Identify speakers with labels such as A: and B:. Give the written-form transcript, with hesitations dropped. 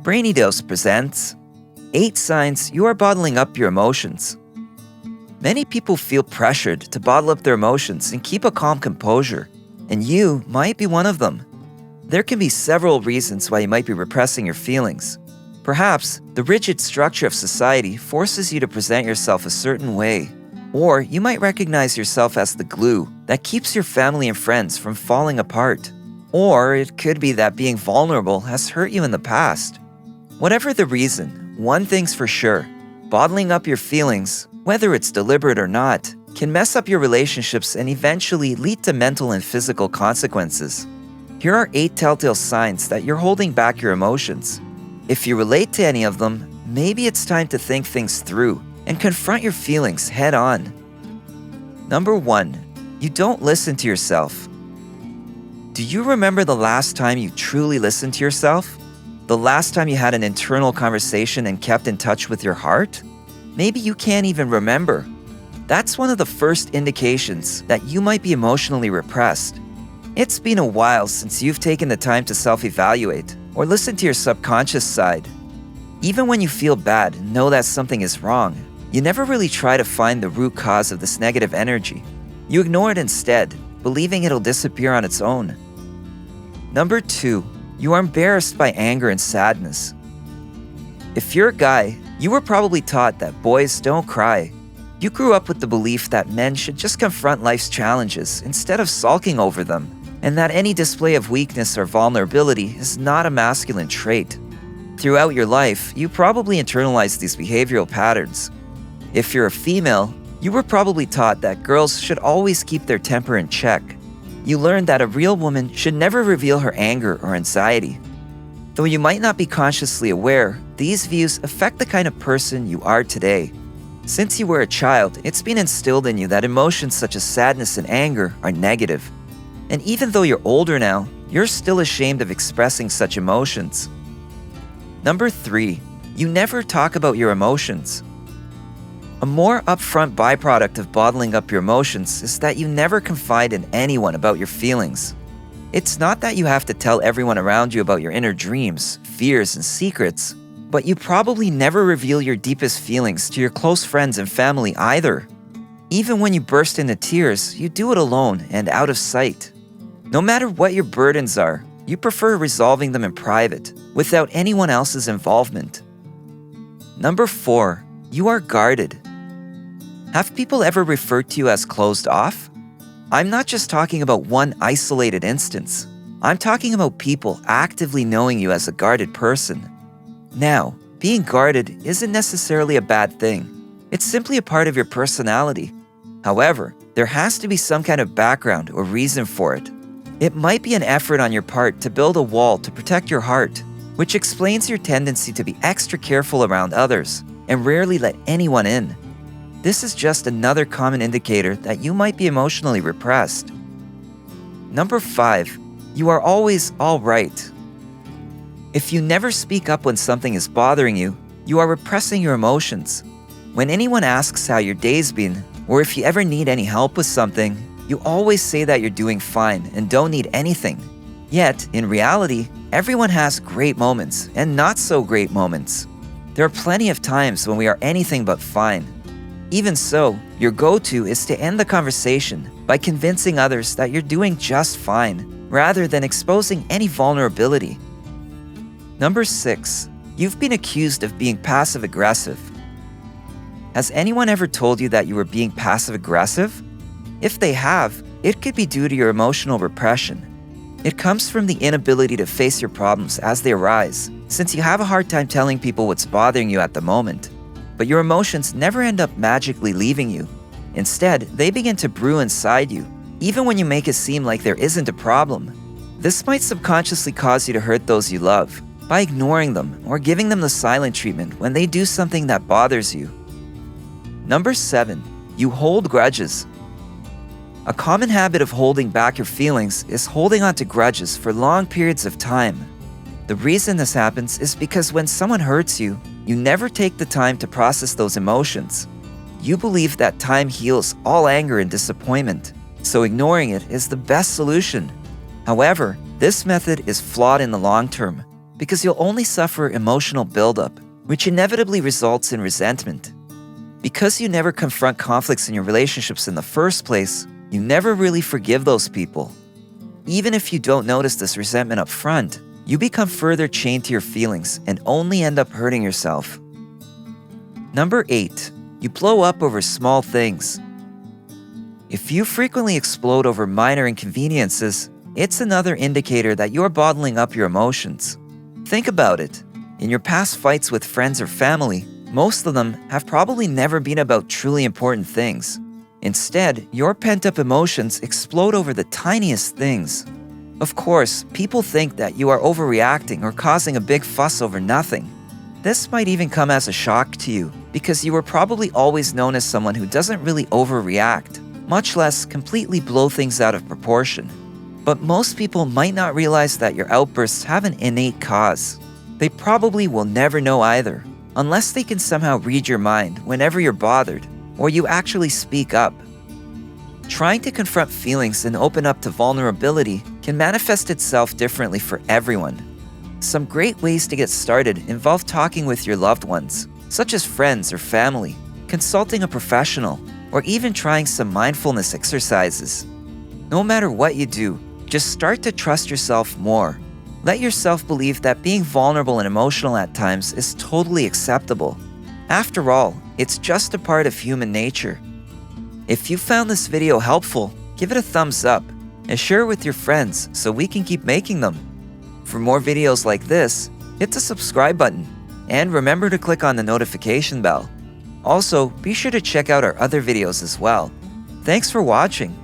A: Brainy Dose presents 8 Signs You Are Bottling Up Your Emotions. Many people feel pressured to bottle up their emotions and keep a calm composure, and you might be one of them. There can be several reasons why you might be repressing your feelings. Perhaps the rigid structure of society forces you to present yourself a certain way, or you might recognize yourself as the glue that keeps your family and friends from falling apart. Or it could be that being vulnerable has hurt you in the past. Whatever the reason, one thing's for sure: bottling up your feelings, whether it's deliberate or not, can mess up your relationships and eventually lead to mental and physical consequences. Here are 8 telltale signs that you're holding back your emotions. If you relate to any of them, maybe it's time to think things through and confront your feelings head on. Number 1. You don't listen to yourself. Do you remember the last time you truly listened to yourself? The last time you had an internal conversation and kept in touch with your heart? Maybe you can't even remember. That's one of the first indications that you might be emotionally repressed. It's been a while since you've taken the time to self-evaluate or listen to your subconscious side. Even when you feel bad and know that something is wrong, you never really try to find the root cause of this negative energy. You ignore it instead, believing it'll disappear on its own. Number 2. You are embarrassed by anger and sadness. If you're a guy, you were probably taught that boys don't cry. You grew up with the belief that men should just confront life's challenges instead of sulking over them, and that any display of weakness or vulnerability is not a masculine trait. Throughout your life, you probably internalized these behavioral patterns. If you're a female, you were probably taught that girls should always keep their temper in check. You learned that a real woman should never reveal her anger or anxiety. Though you might not be consciously aware, these views affect the kind of person you are today. Since you were a child, it's been instilled in you that emotions such as sadness and anger are negative. And even though you're older now, you're still ashamed of expressing such emotions. Number 3. You never talk about your emotions. A more upfront byproduct of bottling up your emotions is that you never confide in anyone about your feelings. It's not that you have to tell everyone around you about your inner dreams, fears, and secrets, but you probably never reveal your deepest feelings to your close friends and family either. Even when you burst into tears, you do it alone and out of sight. No matter what your burdens are, you prefer resolving them in private, without anyone else's involvement. Number 4. You are guarded. Have people ever referred to you as closed off? I'm not just talking about one isolated instance. I'm talking about people actively knowing you as a guarded person. Now, being guarded isn't necessarily a bad thing. It's simply a part of your personality. However, there has to be some kind of background or reason for it. It might be an effort on your part to build a wall to protect your heart, which explains your tendency to be extra careful around others and rarely let anyone in. This is just another common indicator that you might be emotionally repressed. Number 5. You are always all right. If you never speak up when something is bothering you, you are repressing your emotions. When anyone asks how your day's been, or if you ever need any help with something, you always say that you're doing fine and don't need anything. Yet, in reality, everyone has great moments and not so great moments. There are plenty of times when we are anything but fine. Even so, your go-to is to end the conversation by convincing others that you're doing just fine, rather than exposing any vulnerability. Number 6. You've been accused of being passive-aggressive. Has anyone ever told you that you were being passive-aggressive? If they have, it could be due to your emotional repression. It comes from the inability to face your problems as they arise, since you have a hard time telling people what's bothering you at the moment. But your emotions never end up magically leaving you. Instead, they begin to brew inside you, even when you make it seem like there isn't a problem. This might subconsciously cause you to hurt those you love, by ignoring them or giving them the silent treatment when they do something that bothers you. Number 7. You hold grudges. A common habit of holding back your feelings is holding on to grudges for long periods of time. The reason this happens is because when someone hurts you, you never take the time to process those emotions. You believe that time heals all anger and disappointment, so ignoring it is the best solution. However, this method is flawed in the long term. because you'll only suffer emotional buildup, which inevitably results in resentment. Because you never confront conflicts in your relationships in the first place, you never really forgive those people. Even if you don't notice this resentment up front, you become further chained to your feelings and only end up hurting yourself. Number 8. You blow up over small things. If you frequently explode over minor inconveniences, it's another indicator that you're bottling up your emotions. Think about it. In your past fights with friends or family, most of them have probably never been about truly important things. Instead, your pent-up emotions explode over the tiniest things. Of course, people think that you are overreacting or causing a big fuss over nothing. This might even come as a shock to you, because you were probably always known as someone who doesn't really overreact, much less completely blow things out of proportion. But most people might not realize that your outbursts have an innate cause. They probably will never know either, unless they can somehow read your mind whenever you're bothered, or you actually speak up. Trying to confront feelings and open up to vulnerability can manifest itself differently for everyone. Some great ways to get started involve talking with your loved ones, such as friends or family, consulting a professional, or even trying some mindfulness exercises. No matter what you do, just start to trust yourself more. Let yourself believe that being vulnerable and emotional at times is totally acceptable. After all, it's just a part of human nature. If you found this video helpful, give it a thumbs up and share it with your friends so we can keep making them. For more videos like this, hit the subscribe button and remember to click on the notification bell. Also, be sure to check out our other videos as well. Thanks for watching.